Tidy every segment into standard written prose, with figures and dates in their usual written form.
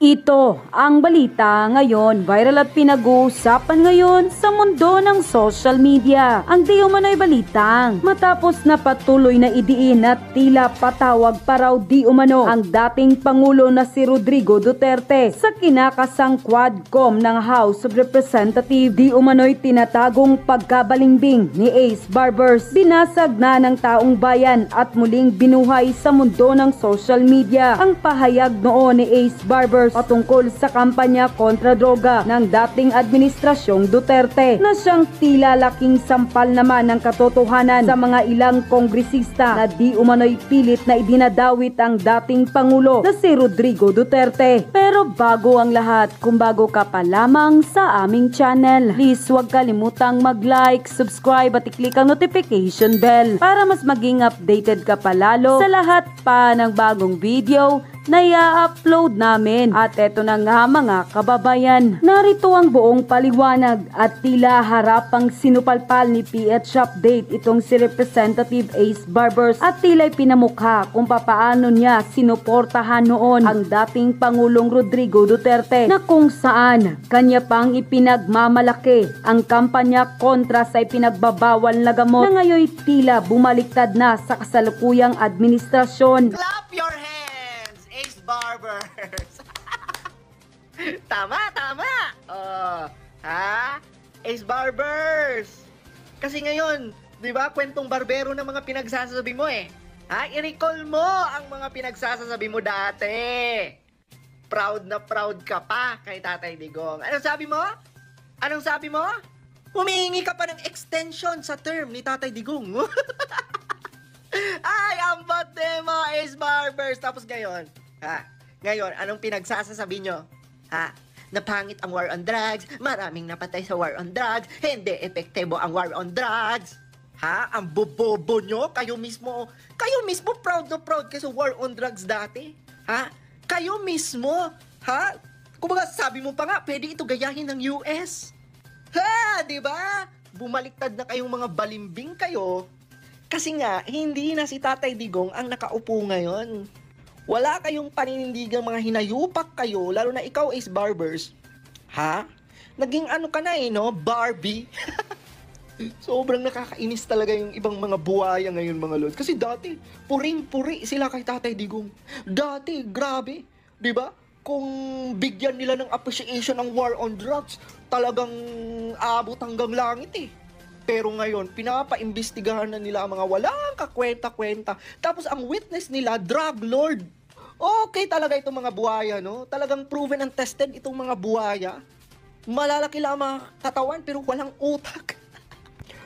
Ito ang balita ngayon, viral at pinag-uusapan ngayon sa mundo ng social media. Ang di umano'y balitang matapos na patuloy na idiin at tila patawag pa raw di umano ang dating Pangulo na si Rodrigo Duterte sa kinakasang Quadcom ng House of Representatives. Di umano'y tinatagong pagkabalingbing ni Ace Barbers. Binasag na ng taong bayan at muling binuhay sa mundo ng social media ang pahayag noon ni Ace Barbers patungkol sa kampanya kontra droga ng dating administrasyong Duterte na siyang tila laking sampal naman ng katotohanan sa mga ilang kongresista na di umano'y pilit na idinadawit ang dating Pangulo na si Rodrigo Duterte. Pero bago ang lahat, kung bago ka pa lamang sa aming channel, please huwag kalimutang mag-like, subscribe at i-click ang notification bell para mas maging updated ka palalo sa lahat pa ng bagong video na i-upload namin. At eto na nga mga kababayan, narito ang buong paliwanag at tila harapang sinupalpal ni PH Update itong si Representative Ace Barbers at tila'y pinamukha kung papaano niya sinuportahan noon ang dating Pangulong Rodrigo Duterte na kung saan kanya pang ipinagmamalaki ang kampanya kontra sa ipinagbabawal na gamot na ngayon tila bumaliktad na sa kasalukuyang administrasyon. Clap your hands, Ace Barbers! Tama! Ace Barbers! Kasi ngayon, di ba, kwentong barbero ng mga pinagsasabi mo eh. I-recall mo ang mga pinagsasabi mo dati. Proud na proud ka pa kay Tatay Digong. Anong sabi mo? Humihingi ka pa ng extension sa term ni Tatay Digong. Ay, ang bote mo, Ace Barbers! Tapos ngayon, anong pinagsasasabi nyo? Napangit ang war on drugs, maraming napatay sa war on drugs, hindi epektibo ang war on drugs. Ang bobobo nyo, kayo mismo proud na proud kayo sa war on drugs dati. Kayo mismo, kumbaga sabi mo pa nga, pwede ito gayahin ng US. Di ba? Bumaliktad na kayong mga balimbing kayo. Kasi nga, hindi na si Tatay Digong ang nakaupo ngayon. Wala kayong paninindigang mga hinayupak kayo, lalo na ikaw, Ace Barbers. Naging ano ka na no? Barbie. Sobrang nakakainis talaga yung ibang mga buhaya ngayon, mga lord. Kasi dati, puring-puri sila kay Tatay Digong. Dati, grabe. Diba? Kung bigyan nila ng appreciation ng war on drugs, talagang aabot hanggang langit eh. Pero ngayon, pinapaimbestigahan na nila ang mga walang kakwenta-kwenta. Tapos ang witness nila, drug lord. Okay talaga itong mga buhaya, no? Talagang proven and tested itong mga buhaya. Malalaki lang mga katawan pero walang utak.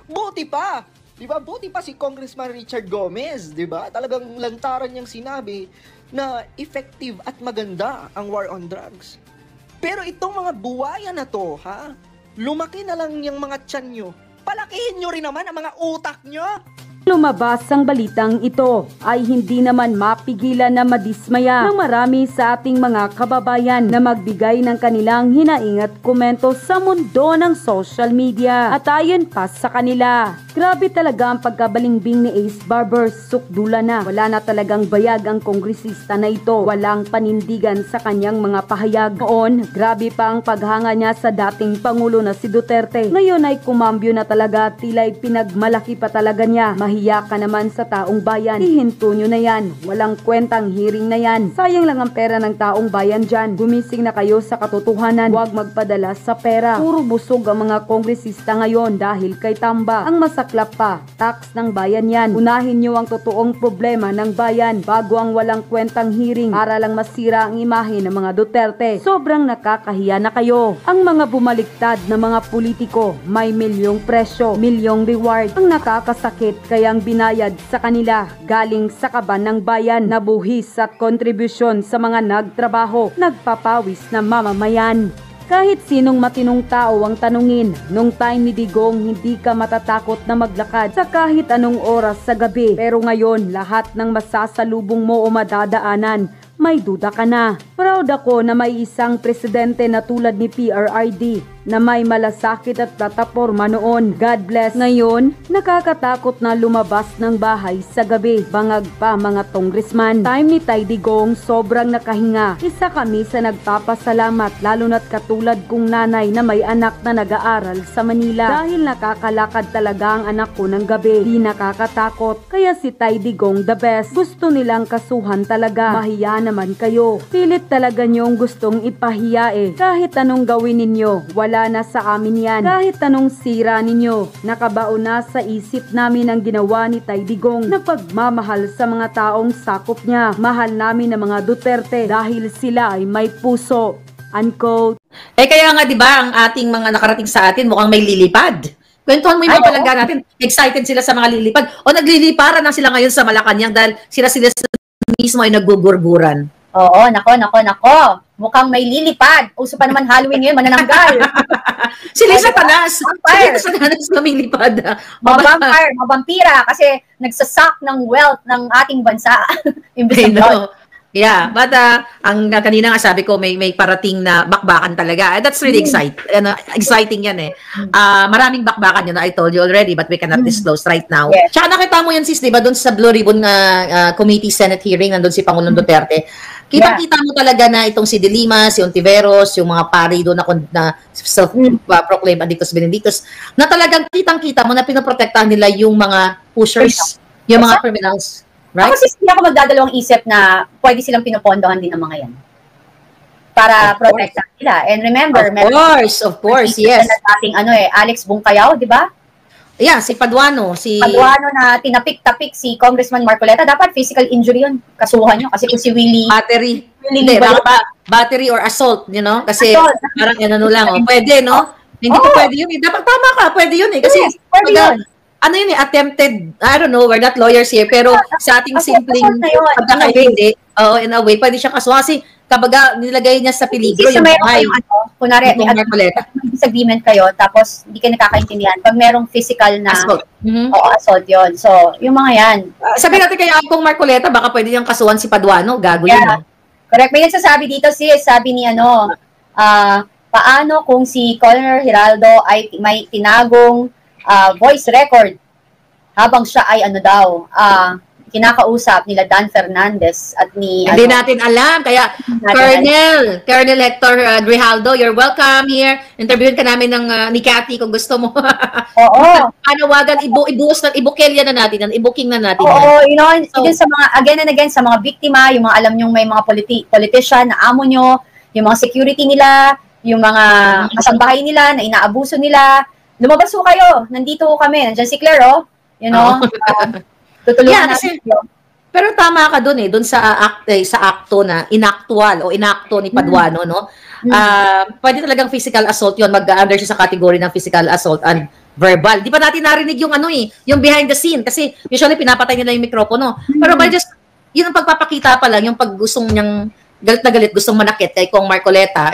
Buti pa, di ba? Buti pa si Congressman Richard Gomez, di ba? Talagang lantaran niyang sinabi na effective at maganda ang war on drugs. Pero itong mga buhaya na to, lumaki na lang yung mga tiyan nyo. Palakihin nyo rin naman ang mga utak nyo. Lumabas ang balitang ito ay hindi naman mapigilan na madismaya ng marami sa ating mga kababayan na magbigay ng kanilang hinaing at komento sa mundo ng social media. At ayon pa sa kanila, grabe talaga ang pagkabalingbing ni Ace Barbers, sukdula na. Wala na talagang bayag ang kongresista na ito. Walang panindigan sa kanyang mga pahayag. Noon, grabe pa ang paghanga niya sa dating Pangulo na si Duterte. Ngayon ay kumambyo na talaga, tila'y pinagmalaki pa talaga niya. Mahiya ka naman sa taong bayan. Hihinto nyo na yan. Walang kwentang hearing na yan. Sayang lang ang pera ng taong bayan dyan. Gumising na kayo sa katotohanan. Huwag magpadala sa pera. Puro busog ang mga kongresista ngayon dahil kay Tamba. Ang masaklap pa, tax ng bayan yan. Unahin nyo ang totoong problema ng bayan bago ang walang kwentang hearing para lang masira ang imahe ng mga Duterte. Sobrang nakakahiya na kayo. Ang mga bumaliktad na mga politiko, may milyong presyo, milyong reward. Ang nakakasakit kaya ang binayad sa kanila galing sa kaban ng bayan na buhis at kontribusyon sa mga nagtrabaho, nagpapawis na mamamayan. Kahit sinong matinong tao ang tanungin, nung time ni Digong hindi ka matatakot na maglakad sa kahit anong oras sa gabi. Pero ngayon, lahat ng masasalubong mo o madadaanan, may duda ka na. Proud ako na may isang presidente na tulad ni PRRD na may malasakit at plataporma noon. God bless. Ngayon, nakakatakot na lumabas ng bahay sa gabi. Bangag pa mga congressman. Time ni Tay Digong, sobrang nakahinga. Isa kami sa nagpapasalamat, lalo na't katulad kong nanay na may anak na nag-aaral sa Manila. Dahil nakakalakad talaga ang anak ko ng gabi. Di nakakatakot. Kaya si Tay Digong the best. Gusto nilang kasuhan talaga. Mahiya naman kayo. Pilit talaga niyong gustong ipahiya eh. Kahit anong gawin ninyo, wala na sa amin yan. Kahit anong sira ninyo, nakabaon na sa isip namin ang ginawa ni Tay Digong na pagmamahal sa mga taong sakop niya. Mahal namin ang mga Duterte dahil sila ay may puso. Unquote. Kaya nga 'di ba ang ating mga nakarating sa atin mukhang may lilipad. Kwentuhan mo yung mga palangga natin. Excited sila sa mga lilipad o nagliliparan na sila ngayon sa Malacanang dahil sila mismo ay naggugurguran. Oo, nako. Mukhang may lilipad. Uso pa naman Halloween ngayon, manananggal. Sila sa tanas. Sila sa tanas lumilipad. Mabampira kasi nagsasak ng wealth ng ating bansa. Imbes na yeah, but ang kanina nga sabi ko may parating na bakbakan talaga. That's really exciting yan eh. Maraming bakbakan yun, I told you already, but we cannot disclose right now. Yes. Tsaka nakita mo yan sis, diba, doon sa Blue Ribbon Committee Senate hearing, nandun si Pangulong Duterte. Kitang-kita mo talaga na itong si De Lima, si Ontiveros, yung mga pari doon na self-proclaimed Adictos Benedictos, na talagang kitang-kita mo na pinoprotektahan nila yung mga pushers, yung mga criminals. Right? Ako hindi ako magdadalawang isip na pwede silang pinopondohan din ng mga yan. Para protektahan nila. And remember, of course, yes. Dating Alex Bungkayaw, di ba? Yeah, si Paduano. Paduano na tinapik-tapik si Congressman Marcoleta. Dapat physical injury yun. Kasuhan nyo. Kasi kung si Willie... Battery or assault, you know? Kasi assault. Parang lang. Pwede, no? Hindi po pwede yun. Dapat tama ka. Pwede yun eh. Kasi pwede yun. Ano yun eh, attempted, I don't know, we're not lawyers here, pero sa ating simpleng pagkakaintindi, in a way, pwede siya kasuha kasi kabaga nilagay niya sa peligro yung buhay. Kunwari, may disagreement kayo, tapos hindi kayo nakakaintindihan. Pag merong physical na assault yun. So, yung mga yan. Sabi natin kay Angkong Marcoleta, baka pwede niyang kasuhan si Paduano, gago yun. Correct. May nagsasabi dito sabi ni paano kung si Colonel Giraldo ay may tinagong voice record habang siya ay kinakausap nila Dan Fernandez at ni... Hindi natin alam. Kaya, Colonel Hector Grijaldo, you're welcome here. Interviewin ka namin ni Cathy kung gusto mo. Oo. Panawagan, ibukelya na natin yan. Ibuking na natin yan. Yun sa mga, again and again, sa mga biktima, yung mga alam nyong may mga politician na amo nyo, yung mga security nila, yung mga kasambahay nila na inaabuso nila, lumabas po kayo. Nandito kami. Nandiyan si Claire, tutulungan natin. Pero tama ka doon doon sa akto na inakto ni Paduano, no? Pwede talagang physical assault 'yon, mag-under siya sa category ng physical assault and verbal. Di pa natin narinig yung yung behind the scene kasi usually pinapatay nila yung mikropono. Pero by just yun ang pagpapakita pa lang, yung pag gustong niyang galit na galit, gustong manakit kay Kong Marcoleta,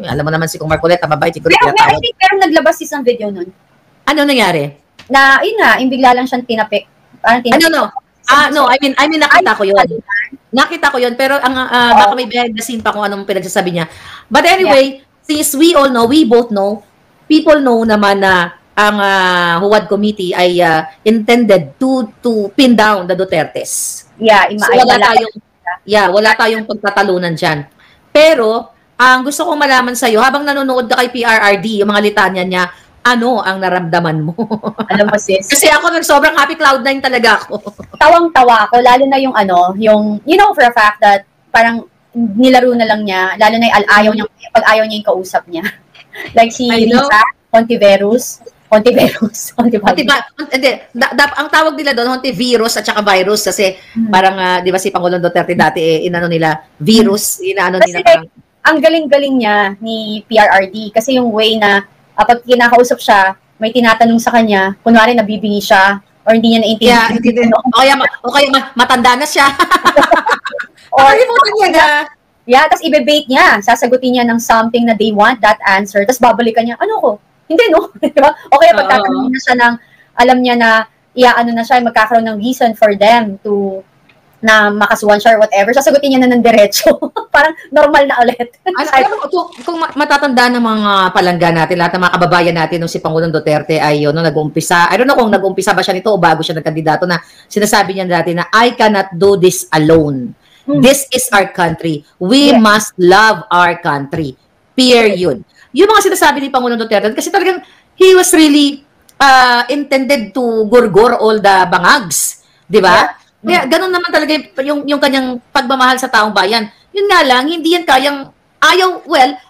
alam mo naman si Kong Marcoleta, mabait siguro. Pero naglabas isang video nun. Ano nangyari? Na, yun nga, bigla lang siyang tinapik. No, I mean nakita ko yun. Nakita ko yun, pero baka may behind the scene pa kung anong pinagsasabi niya. But anyway, since we both know, people know naman na ang Huwad Committee ay intended to pin down the Dutertes. Wala tayong pagtatalunan dyan. Pero, ang gusto kong malaman sa'yo, habang nanonood ka kay PRRD, yung mga litanya niya, ano ang naramdaman mo? Alam mo sis? Kasi ako sobrang happy cloud9 talaga ako. Tawang-tawa ako, lalo na yung you know for a fact that parang nilaro na lang niya, lalo na yung pag ayaw niya yung kausap niya. Like si Risa, Hontiveros. Ang tawag nila doon, Hontivirus at saka virus kasi parang, di ba si Pangulong Duterte dati, inano nila, virus, inaano nila parang. Ang galing-galing niya ni PRRD kasi yung way na pag kinakausap siya, may tinatanong sa kanya, kunwari nabibingi siya or hindi niya naintindihan. O kaya matanda na siya. Tapos ibe-bait niya, sasagutin niya ng something na they want that answer, tapos babalikan niya, ano ko? Hindi, no? Diba? O kaya pagtatanong na siya ng, alam niya na, na siya, magkakaroon ng reason for them to na makasuhan siya or whatever, sasagutin niya na ng diretso. Parang normal na ulit. Alam mo, kung matatandaan ng mga palangga natin, lahat ng mga kababayan natin nung si Pangulong Duterte ay no, nag-uumpisa, I don't know kung nag-uumpisa ba siya nito o bago siya nagkandidato na sinasabi niya dati na I cannot do this alone. This is our country. We must love our country. Period. Yung mga sinasabi ni Pangulong Duterte, kasi talagang he was really intended to gurgur all the bangags. Di ba? Kaya ganun naman talaga yung kanyang pagmamahal sa taong bayan. Yun nga lang, hindi yan kayang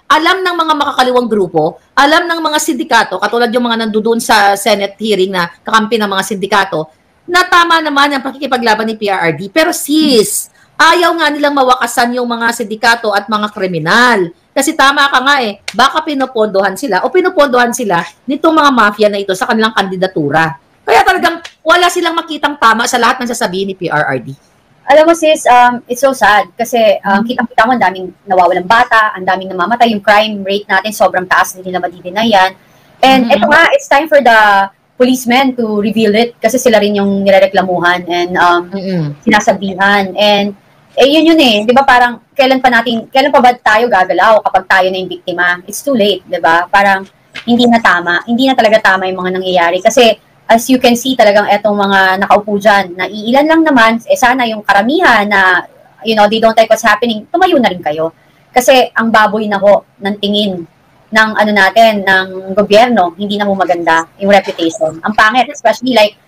alam ng mga makakaliwang grupo, alam ng mga sindikato, katulad yung mga nandoon sa Senate hearing na kakampi ng mga sindikato, na tama naman ang pakikipaglaban ni PRRD. Pero sis, ayaw nga nilang mawakasan yung mga sindikato at mga kriminal. Kasi tama ka nga baka pinopondohan sila nitong mga mafia na ito sa kanilang kandidatura. Kaya talagang wala silang makitang tama sa lahat ng sasabihin ni PRRD. Alam mo sis, it's so sad kasi kitang-kita mo ang daming nawawalang bata, ang daming namamatay, yung crime rate natin sobrang taas, hindi nila madidinay yan. And ito nga, it's time for the policemen to reveal it kasi sila rin yung nirereklamuhan and sinasabihan. And yun di ba parang kailan pa ba tayo gagalaw kapag tayo na yung biktima? It's too late, di ba? Parang hindi na talaga tama yung mga nangyayari kasi as you can see talagang etong mga nakaupo dyan, na iilan lang naman, sana yung karamihan na, they don't like what's happening, tumayo na rin kayo. Kasi ang baboy na ho ng tingin ng ng gobyerno, hindi na mo maganda yung reputation. Ang pangit, especially like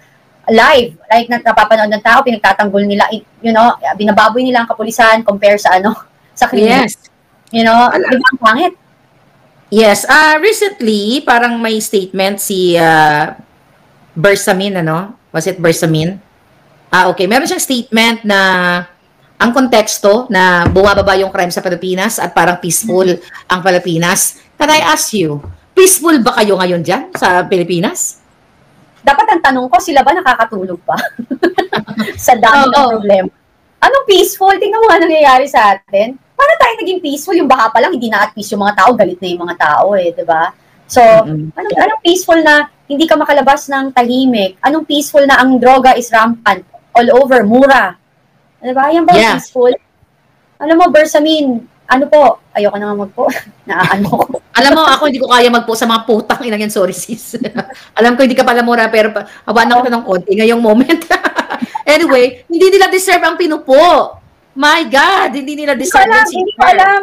live, like napapanood ng tao, pinagtatanggol nila, binababoy nila ang kapulisan compare sa sa krimen. Yes. Di ba ang pangit? Yes. Recently, parang may statement si Bersamin, Was it Bersamin? Okay. Meron siyang statement na ang konteksto na bumababa yung crime sa Pilipinas at parang peaceful ang Pilipinas. Can I ask you, peaceful ba kayo ngayon dyan sa Pilipinas? Dapat ang tanong ko, sila ba nakakatulog pa? Sa dami ng problema. Anong peaceful? Tingnan mo nga nangyayari sa atin. Paano tayo naging peaceful? Yung baka pa lang, hindi na at peace yung mga tao, galit na yung mga tao diba? So, anong peaceful na hindi ka makalabas ng tahimik? Anong peaceful na ang droga is rampant all over, mura? Diba? Yan ba peaceful? Alam mo, Bersamin, ayoko na nga magpo. Naano ko. Alam mo, ako hindi ko kaya magpo sa mga putang ina yan. Sorry, sis. Alam ko hindi ka pala mura, pero hawakan ako ng konti ngayong moment. Anyway, hindi nila deserve ang pinupo. My God, hindi nila deserve. Hindi ko alam.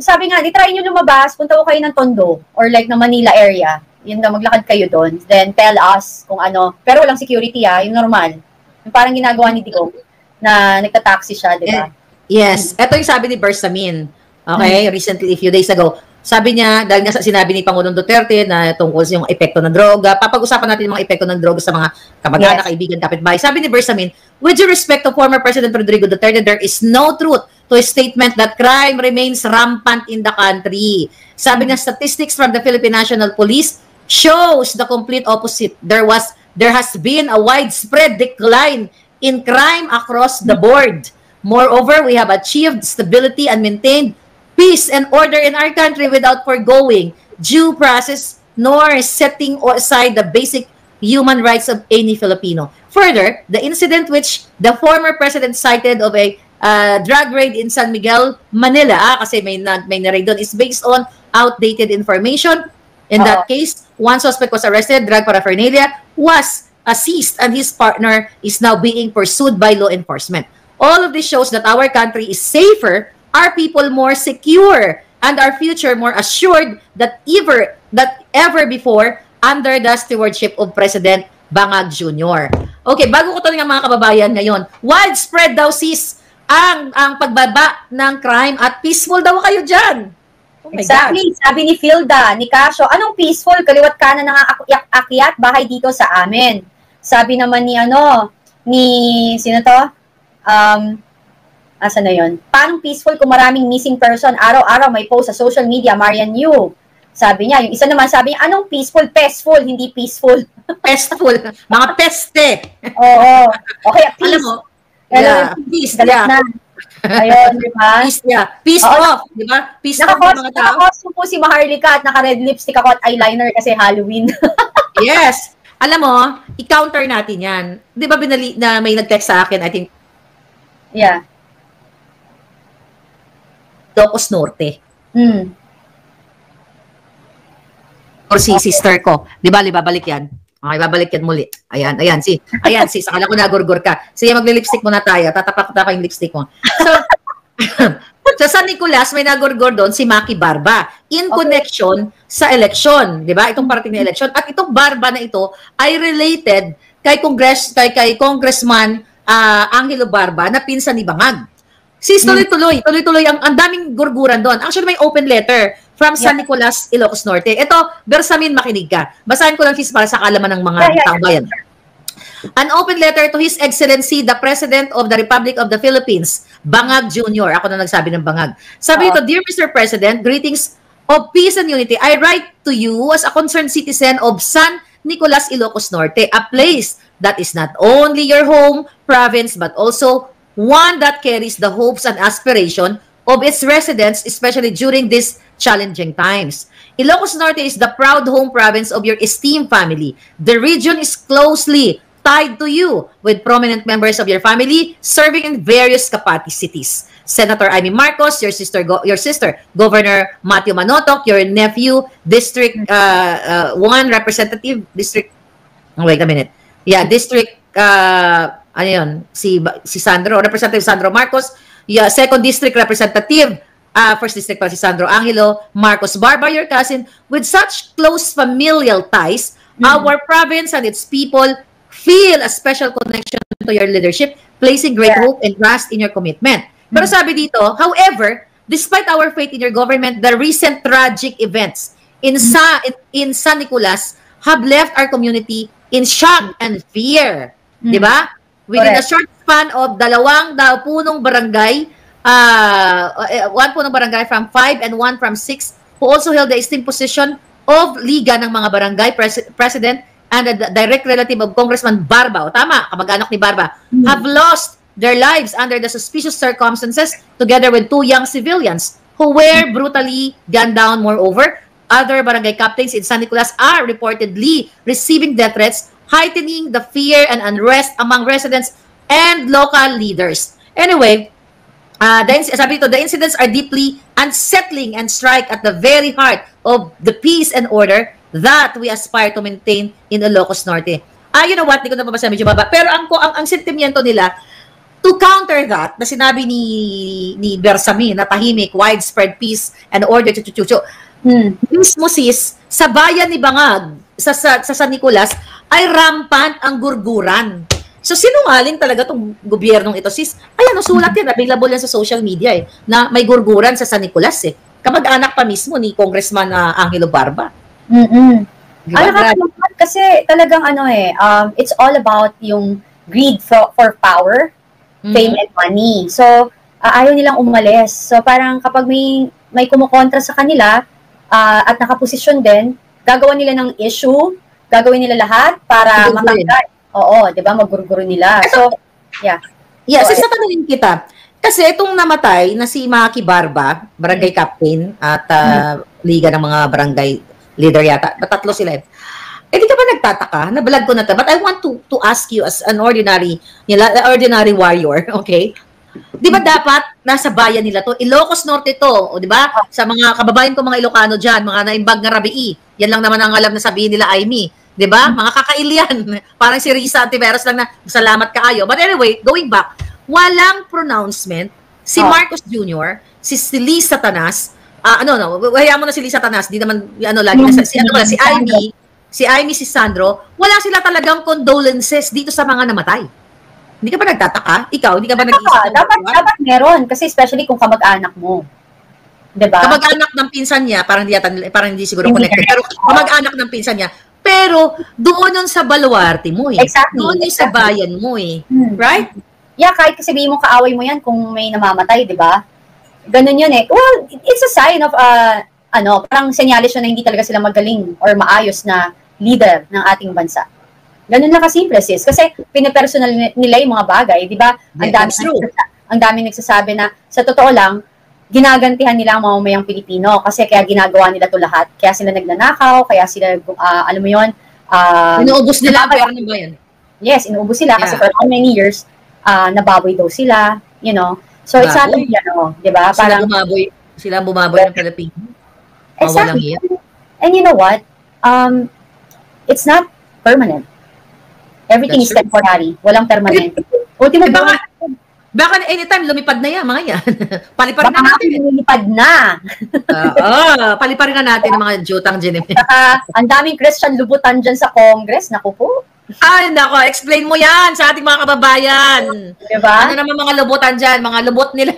Sabi nga, di try nyo lumabas, punta ko kayo ng Tondo or like ng Manila area. Yun na, maglakad kayo doon. Then tell us kung ano. Pero walang security yung normal. Yung parang ginagawa ni Digong na nagta-taxi siya, di ba? Yes. Ito yung sabi ni Bersamin. Okay, recently, a few days ago. Sabi niya, dahil nga sinabi ni Pangulong Duterte na tungkol sa yung epekto ng droga, papag-usapan natin yung mga epekto ng droga sa mga kamag-anak, kaibigan, kapitbahay. Sabi ni Bersamin, with due respect to former President Rodrigo Duterte, there is no truth to a statement that crime remains rampant in the country. Sabi niya, statistics from the Philippine National Police shows the complete opposite. There has been a widespread decline in crime across the board. Moreover, we have achieved stability and maintained peace and order in our country without foregoing due process nor setting aside the basic human rights of any Filipino. Further, the incident which the former president cited of a drug raid in San Miguel, Manila, kasi may na-raid doon, is based on outdated information. In that case, one suspect was arrested, drug paraphernalia was seized, and his partner is now being pursued by law enforcement. All of this shows that our country is safer, our people more secure, and our future more assured that ever before under the stewardship of President Bangag Jr. Okay, bago ko tanong ang mga kababayan ngayon, widespread daw sis ang pagbaba ng crime at peaceful daw kayo dyan. Oh exactly. God. Sabi ni Filda, ni Casio, anong peaceful? Kaliwat kanan ng akyat bahay dito sa amin. Sabi naman ni sino to? Asa na yun? Paano peaceful kung maraming missing person? Araw-araw may post sa social media, Marian Yu. Sabi niya, yung isa naman sabi niya, anong peaceful? Pestful, hindi peaceful. Pestful. Mga peste. Oo. Okay, peace. Alam mo, peace. Na. Ayun, di ba? Peace, Peace off, di ba? Peace off ng mga tao. Naka-costume po si Maharlika at naka-red lipstick ako at eyeliner kasi Halloween. Yes. Alam mo, i-counter natin yan. Di ba may nag-text sa akin, I think, Yeah. Ilocos Norte. Mm. Or si sister ko. Di ba, babalik yan? Okay, babalik yan muli. Ayan, akala ko nagurgur ka. Sige, magli-lipstick muna tayo. Tatapak yung lipstick mo. So, sa San Nicolas, may nagurgur doon si Maki Barba in connection sa election. Di ba? Itong parating na election. At itong Barba na ito ay related kay Congressman Angelo Barba na pinsan ni Bangag. Sis, tuloy-tuloy ang daming gurguran doon. Actually, may open letter from San Nicolas, Ilocos Norte. Ito, Bersamin, makinig ka. Basahin ko lang, sis, para sa kaalaman ng mga taong bayan. An open letter to His Excellency, the President of the Republic of the Philippines, Bangag Jr. Ako na nagsabi ng Bangag. Sabi ito, Dear Mr. President, greetings of peace and unity. I write to you as a concerned citizen of San Nicolas, Ilocos Norte, a place that is not only your home province, but also one that carries the hopes and aspiration of its residents, especially during these challenging times. Ilocos Norte is the proud home province of your esteemed family. The region is closely tied to you, with prominent members of your family serving in various capacities. Senator Amy Marcos, your sister Governor Matthew Manotoc, your nephew, District 1 Representative, District, wait a minute. Yeah, District, ano yun, si Sandro, Representative Sandro Marcos, Second District Representative, First District pa si Sandro Angelo Marcos Barba, your cousin, with such close familial ties, our province and its people feel a special connection to your leadership, placing great hope and trust in your commitment. Pero sabi dito, however, despite our faith in your government, the recent tragic events in San Nicolas have left our community in shock and fear. Di ba? Within a short span of punong barangay, one punong barangay from 5 and one from 6, who also held the esteemed position of Liga ng mga barangay president and a direct relative of Congressman Barba, tama, kamag-anak ni Barba, have lost their lives under the suspicious circumstances together with 2 young civilians who were brutally gunned down. Moreover, other barangay captains in San Nicolas are reportedly receiving death threats, heightening the fear and unrest among residents and local leaders. Anyway, sabi ito, the incidents are deeply unsettling and strike at the very heart of the peace and order that we aspire to maintain in Ilocos Norte. You know what? Hindi ko na mabasa, medyo baba. Pero ang sentimiento nila, to counter that, na sinabi ni Bersamin, na tahimik, widespread peace and order, mismo sis, sa bayan ni Bangag, sa San Nicolas, ay rampant ang gurguran. So, sinungaling talaga itong gobyernong ito, sis. Ayan, sulat yan, available yan sa social media na may gurguran sa San Nicolas Kamag-anak pa mismo ni Congressman Angelo Barba. Kasi talagang it's all about yung greed for power, fame and money. So, ayaw nilang umalis. So, parang kapag may kumukontra sa kanila at nakaposisyon din, gagawa nila ng issue, gagawin nila lahat para matanggal. Oo, 'di ba? Magurguro nila. So, yeah. Yeah, so, tatanungin kita. Kasi itong namatay na si Maki Barba, barangay captain at liga ng mga barangay leader yata. Tatlo sila. Di ka ba nagtataka? Nabalag ko na to. But I want to ask you as an ordinary warrior, okay? Di ba dapat nasa bayan nila to? Ilocos Norte to, o di ba? Sa mga kababayan ko, mga Ilocano dyan, mga naimbag na rabii. Yan lang naman ang alam na sabihin nila, Aimee. Di ba? Mga kakailian. Parang si Risa Antiveros lang na salamat kaayo. But anyway, going back, walang pronouncement si Marcos Jr., si Lisa Tanas, hayaan mo na si Lisa Tanas, di naman, lagi na, si Aimee, si Sandro, wala sila talagang condolences dito sa mga namatay. Hindi ka ba nagtataka? Ikaw, hindi ka ba nag-iisip? Dapat meron, kasi especially kung kamag-anak mo. Diba? Kamag-anak ng pinsan niya, parang hindi siguro connected, pero kamag-anak ng pinsan niya, pero doon yun sa baluarte mo Exactly. Doon yun sa bayan mo Right? Yeah, kahit sabihin mo kaaway mo yan kung may namamatay, di ba? Ganun yun Well, it's a sign of, parang senyales yun na hindi talaga sila magaling or maayos na leader ng ating bansa. Ganun na kasimple, sis. Kasi pinipersonal nila yung mga bagay, di ba? Ang dami nagsasabi na, sa totoo lang, ginagantihan nila ang mamamayang Pilipino kasi kaya ginagawa nila to lahat. Kaya sila nagnanakaw, kaya sila, alam mo yun, inuubos nila ang pera ng bayan. Yes, inuubos sila kasi for how many years, nababoy daw sila, you know. So it's not, Uy. di ba? Parang, Sila bumaboy ng Pilipino. Mawalang exactly. iya. And you know what? It's not permanent. Everything That's is temporary. Walang permanent. Ultimo, Baka anytime lumipad na yan, mga yan. Paliparin na baka natin. lumilipad na. Paliparin na natin ang mga jutang Jennifer. Saka, ang daming Christian lubutan dyan sa Congress. Naku po. Ay, nako, explain mo yan sa ating mga kababayan. Diba? Ano naman mga lubutan dyan? Mga lubot nila.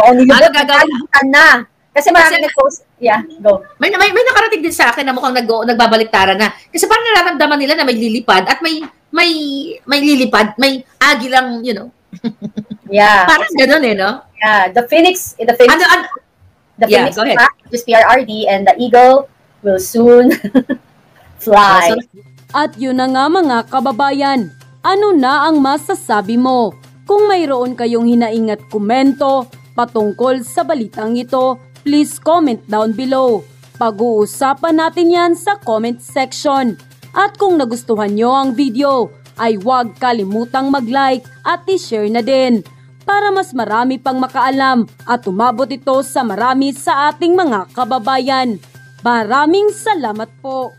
Oo, nilubot Ano gagawin? lubutan na. Kasi maraming nag-post. Yeah, go. May nakarating din sa akin na mukhang nagbabaliktaran na. Kasi parang nararamdaman nila na may lilipad at may lilipad, may agilang, you know. Yeah. Parang gano'n no? Yeah, the Phoenix, Yeah, Phoenix go ahead. which is PRRD, and the Eagle will soon fly. At yun na nga mga kababayan, ano na ang masasabi mo? Kung mayroon kayong hinaingat komento patungkol sa balitang ito, please comment down below. Pag-uusapan natin yan sa comment section. At kung nagustuhan nyo ang video, ay huwag kalimutang mag-like at i-share na din para mas marami pang makaalam at umabot ito sa marami sa ating mga kababayan. Maraming salamat po!